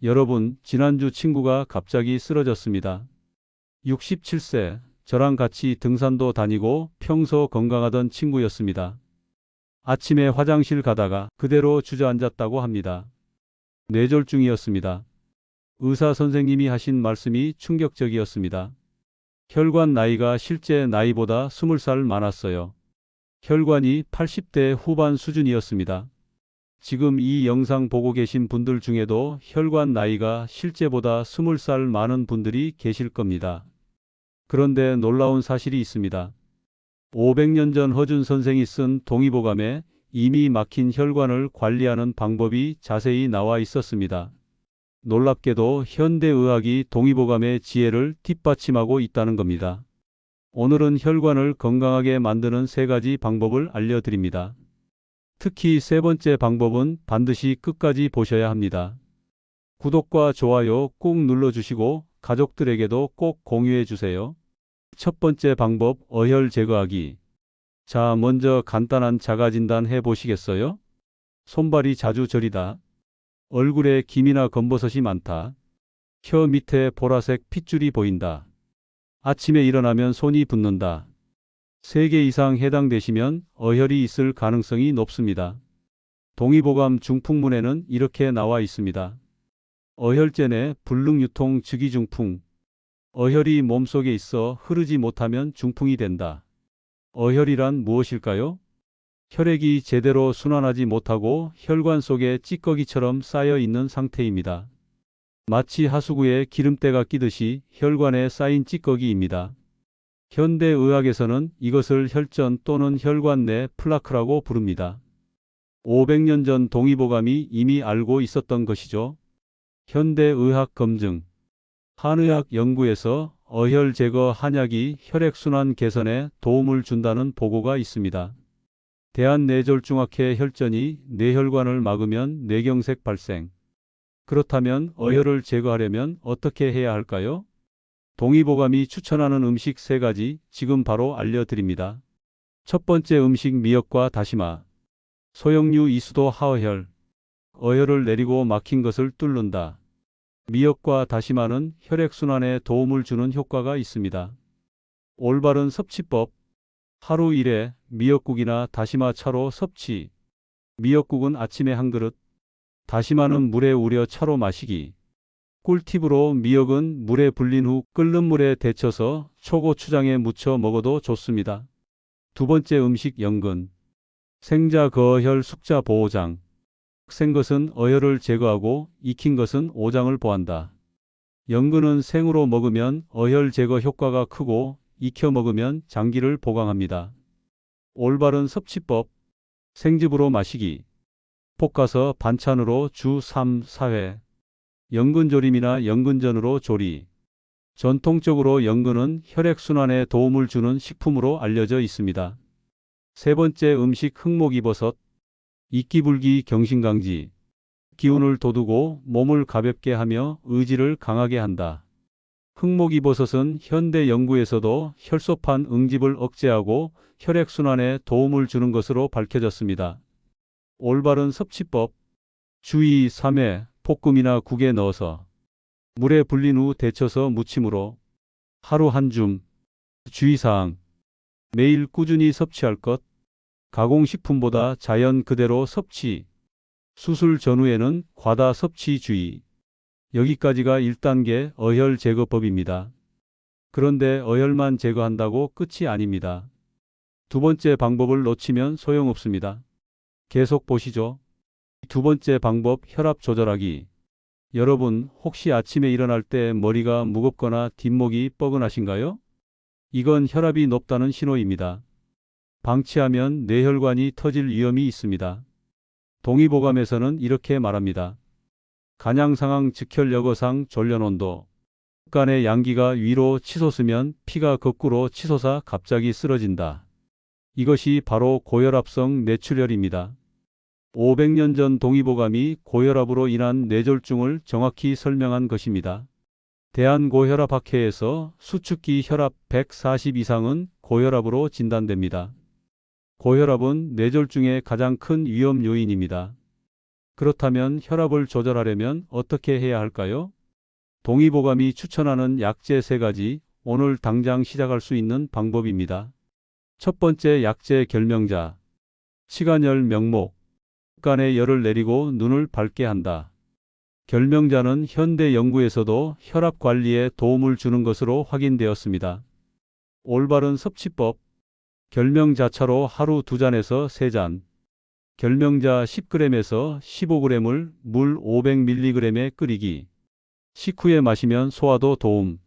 여러분, 지난주 친구가 갑자기 쓰러졌습니다. 67세, 저랑 같이 등산도 다니고 평소 건강하던 친구였습니다. 아침에 화장실 가다가 그대로 주저앉았다고 합니다. 뇌졸중이었습니다. 의사 선생님이 하신 말씀이 충격적이었습니다. 혈관 나이가 실제 나이보다 20살 많았어요. 혈관이 80대 후반 수준이었습니다. 지금 이 영상 보고 계신 분들 중에도 혈관 나이가 실제보다 20살 많은 분들이 계실 겁니다. 그런데 놀라운 사실이 있습니다. 500년 전 허준 선생이 쓴 동의보감에 이미 막힌 혈관을 관리하는 방법이 자세히 나와 있었습니다. 놀랍게도 현대의학이 동의보감의 지혜를 뒷받침하고 있다는 겁니다. 오늘은 혈관을 건강하게 만드는 3가지 방법을 알려드립니다. 특히 3번째 방법은 반드시 끝까지 보셔야 합니다. 구독과 좋아요 꾹 눌러주시고 가족들에게도 꼭 공유해 주세요. 첫 번째 방법, 어혈 제거하기. 자, 먼저 간단한 자가진단 해보시겠어요? 손발이 자주 저리다. 얼굴에 김이나 검버섯이 많다. 혀 밑에 보라색 핏줄이 보인다. 아침에 일어나면 손이 붓는다. 3개 이상 해당되시면 어혈이 있을 가능성이 높습니다. 동의보감 중풍문에는 이렇게 나와 있습니다. 어혈제 내 불능유통 즉위중풍. 어혈이 몸속에 있어 흐르지 못하면 중풍이 된다. 어혈이란 무엇일까요? 혈액이 제대로 순환하지 못하고 혈관 속에 찌꺼기처럼 쌓여 있는 상태입니다. 마치 하수구에 기름때가 끼듯이 혈관에 쌓인 찌꺼기입니다. 현대의학에서는 이것을 혈전 또는 혈관 내 플라크라고 부릅니다. 500년 전 동의보감이 이미 알고 있었던 것이죠. 현대의학 검증. 한의학 연구에서 어혈 제거 한약이 혈액순환 개선에 도움을 준다는 보고가 있습니다. 대한뇌졸중학회 혈전이 뇌혈관을 막으면 뇌경색 발생. 그렇다면 어혈을 제거하려면 어떻게 해야 할까요? 동의보감이 추천하는 음식 3가지 지금 바로 알려드립니다. 첫 번째 음식, 미역과 다시마. 소형류 이수도 하어혈. 어혈을 내리고 막힌 것을 뚫는다. 미역과 다시마는 혈액순환에 도움을 주는 효과가 있습니다. 올바른 섭취법. 하루 1회 미역국이나 다시마 차로 섭취. 미역국은 아침에 한 그릇, 다시마는 물에 우려 차로 마시기. 꿀팁으로 미역은 물에 불린 후 끓는 물에 데쳐서 초고추장에 무쳐 먹어도 좋습니다. 두 번째 음식, 연근. 생자 거어혈 숙자 보호장. 생것은 어혈을 제거하고 익힌 것은 오장을 보한다. 연근은 생으로 먹으면 어혈 제거 효과가 크고 익혀 먹으면 장기를 보강합니다. 올바른 섭취법. 생즙으로 마시기. 볶아서 반찬으로 주 3, 4회. 연근조림이나 연근전으로 조리. 전통적으로 연근은 혈액순환에 도움을 주는 식품으로 알려져 있습니다. 세 번째 음식, 흑목이버섯. 이끼불기 경신강지. 기운을 돋우고 몸을 가볍게 하며 의지를 강하게 한다. 흑목이버섯은 현대 연구에서도 혈소판 응집을 억제하고 혈액순환에 도움을 주는 것으로 밝혀졌습니다. 올바른 섭취법. 주의 3회 볶음이나 국에 넣어서 물에 불린 후 데쳐서 무침으로 하루 한 줌. 주의사항. 매일 꾸준히 섭취할 것. 가공식품보다 자연 그대로 섭취. 수술 전후에는 과다 섭취 주의. 여기까지가 1단계 어혈 제거법입니다. 그런데 어혈만 제거한다고 끝이 아닙니다. 두 번째 방법을 놓치면 소용없습니다. 계속 보시죠. 두 번째 방법, 혈압 조절하기. 여러분, 혹시 아침에 일어날 때 머리가 무겁거나 뒷목이 뻐근하신가요? 이건 혈압이 높다는 신호입니다. 방치하면 뇌혈관이 터질 위험이 있습니다. 동의보감에서는 이렇게 말합니다. 간양상황 즉혈여거상 졸련온도. 간의 양기가 위로 치솟으면 피가 거꾸로 치솟아 갑자기 쓰러진다. 이것이 바로 고혈압성 뇌출혈입니다. 500년 전 동의보감이 고혈압으로 인한 뇌졸중을 정확히 설명한 것입니다. 대한고혈압학회에서 수축기 혈압 140 이상은 고혈압으로 진단됩니다. 고혈압은 뇌졸중의 가장 큰 위험 요인입니다. 그렇다면 혈압을 조절하려면 어떻게 해야 할까요? 동의보감이 추천하는 약재 3가지, 오늘 당장 시작할 수 있는 방법입니다. 첫 번째 약재 결명자. 시간열 명목. 간에 열을 내리고 눈을 밝게 한다. 결명자는 현대 연구에서도 혈압 관리에 도움을 주는 것으로 확인되었습니다. 올바른 섭취법. 결명자차로 하루 2잔에서 3잔. 결명자 10g에서 15g을 물 500mg에 끓이기. 식후에 마시면 소화도 도움.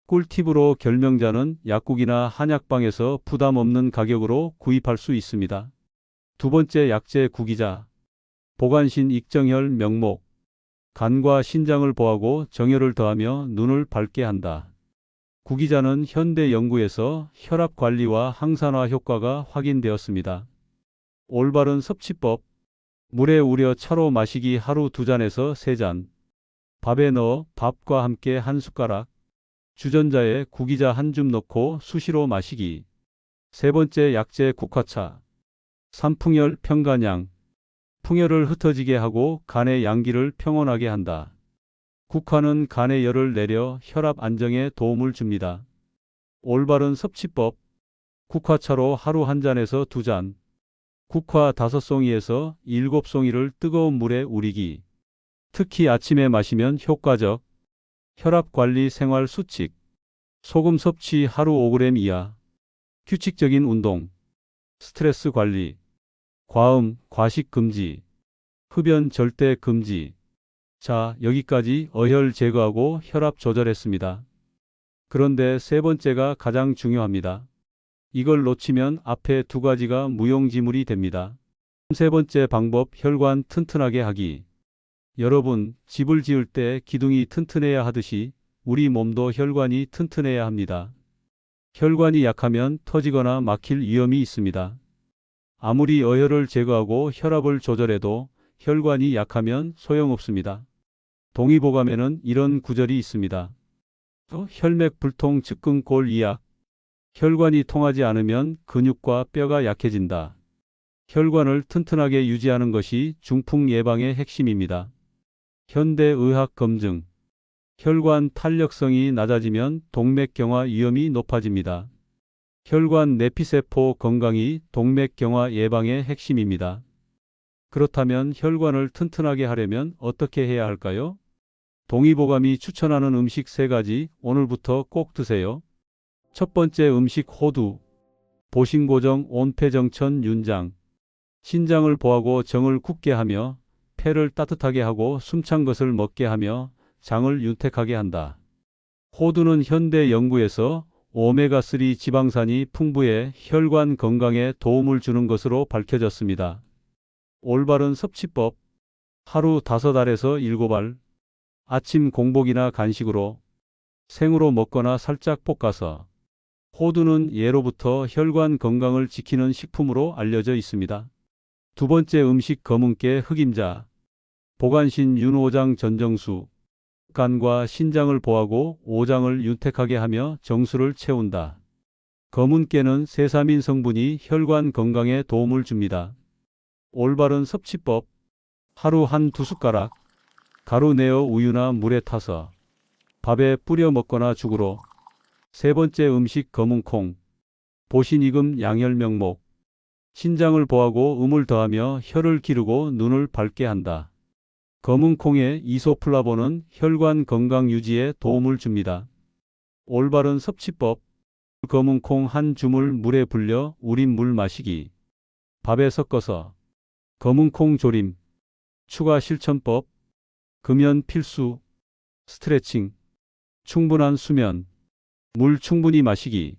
꿀팁으로 결명자는 약국이나 한약방에서 부담 없는 가격으로 구입할 수 있습니다. 두 번째 약재 구기자. 보간신 익정혈 명목. 간과 신장을 보하고 정혈을 더하며 눈을 밝게 한다. 구기자는 현대 연구에서 혈압 관리와 항산화 효과가 확인되었습니다. 올바른 섭취법. 물에 우려 차로 마시기 하루 2잔에서 3잔. 밥에 넣어 밥과 함께 한 숟가락. 주전자에 구기자 한 줌 넣고 수시로 마시기. 세 번째 약재 국화차. 삼풍열 평간양. 풍열을 흩어지게 하고 간의 양기를 평온하게 한다. 국화는 간의 열을 내려 혈압 안정에 도움을 줍니다. 올바른 섭취법. 국화차로 하루 1잔에서 2잔. 국화 5송이에서 7송이를 뜨거운 물에 우리기. 특히 아침에 마시면 효과적. 혈압 관리 생활 수칙. 소금 섭취 하루 5g 이하. 규칙적인 운동. 스트레스 관리. 과음, 과식 금지. 흡연 절대 금지. 자, 여기까지 어혈 제거하고 혈압 조절했습니다. 그런데 세 번째가 가장 중요합니다. 이걸 놓치면 앞에 2가지가 무용지물이 됩니다. 세 번째 방법, 혈관 튼튼하게 하기. 여러분, 집을 지을 때 기둥이 튼튼해야 하듯이 우리 몸도 혈관이 튼튼해야 합니다. 혈관이 약하면 터지거나 막힐 위험이 있습니다. 아무리 어혈을 제거하고 혈압을 조절해도 혈관이 약하면 소용없습니다. 동의보감에는 이런 구절이 있습니다. 혈맥 불통 즉근 골 이약. 혈관이 통하지 않으면 근육과 뼈가 약해진다. 혈관을 튼튼하게 유지하는 것이 중풍 예방의 핵심입니다. 현대의학 검증. 혈관 탄력성이 낮아지면 동맥경화 위험이 높아집니다. 혈관 내피세포 건강이 동맥경화 예방의 핵심입니다. 그렇다면 혈관을 튼튼하게 하려면 어떻게 해야 할까요? 동의보감이 추천하는 음식 3가지, 오늘부터 꼭 드세요. 첫 번째 음식 호두. 보신고정 온폐정천 윤장. 신장을 보하고 정을 굳게 하며 폐를 따뜻하게 하고 숨찬 것을 먹게 하며 장을 윤택하게 한다. 호두는 현대 연구에서 오메가3 지방산이 풍부해 혈관 건강에 도움을 주는 것으로 밝혀졌습니다. 올바른 섭취법. 하루 5알에서 7알. 아침 공복이나 간식으로. 생으로 먹거나 살짝 볶아서. 호두는 예로부터 혈관 건강을 지키는 식품으로 알려져 있습니다. 두 번째 음식 검은깨 흑임자. 보간신 윤오장 전정수. 간과 신장을 보하고 오장을 윤택하게 하며 정수를 채운다. 검은깨는 세사민 성분이 혈관 건강에 도움을 줍니다. 올바른 섭취법. 하루 1~2숟가락. 가루 내어 우유나 물에 타서 밥에 뿌려 먹거나 죽으로. 세 번째 음식 검은콩. 보신이금 양혈명목. 신장을 보하고 음을 더하며 혈을 기르고 눈을 밝게 한다. 검은콩의 이소플라본은 혈관 건강 유지에 도움을 줍니다. 올바른 섭취법. 검은콩 한 줌을 물에 불려 우린 물 마시기. 밥에 섞어서. 검은콩 조림. 추가 실천법. 금연 필수. 스트레칭. 충분한 수면. 물 충분히 마시기.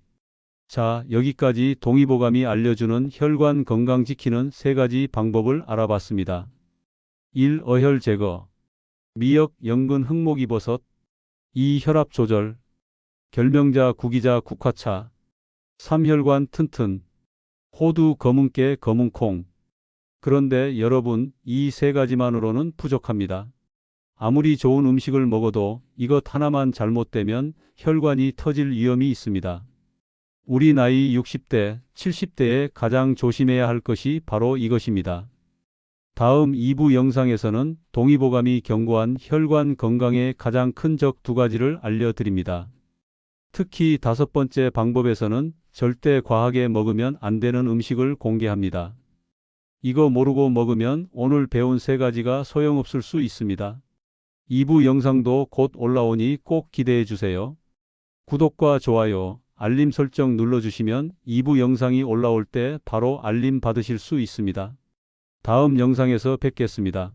자, 여기까지 동의보감이 알려주는 혈관 건강 지키는 3가지 방법을 알아봤습니다. 1. 어혈 제거. 미역, 연근, 흑목이버섯. 2. 혈압 조절. 결명자, 구기자, 국화차. 3. 혈관 튼튼. 호두, 검은깨, 검은콩. 그런데 여러분, 이 3가지만으로는 부족합니다. 아무리 좋은 음식을 먹어도 이것 하나만 잘못되면 혈관이 터질 위험이 있습니다. 우리 나이 60대, 70대에 가장 조심해야 할 것이 바로 이것입니다. 다음 2부 영상에서는 동의보감이 경고한 혈관 건강에 가장 큰 적 2가지를 알려드립니다. 특히 5번째 방법에서는 절대 과하게 먹으면 안 되는 음식을 공개합니다. 이거 모르고 먹으면 오늘 배운 3가지가 소용없을 수 있습니다. 2부 영상도 곧 올라오니 꼭 기대해 주세요. 구독과 좋아요, 알림 설정 눌러주시면 2부 영상이 올라올 때 바로 알림 받으실 수 있습니다. 다음 영상에서 뵙겠습니다.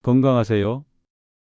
건강하세요.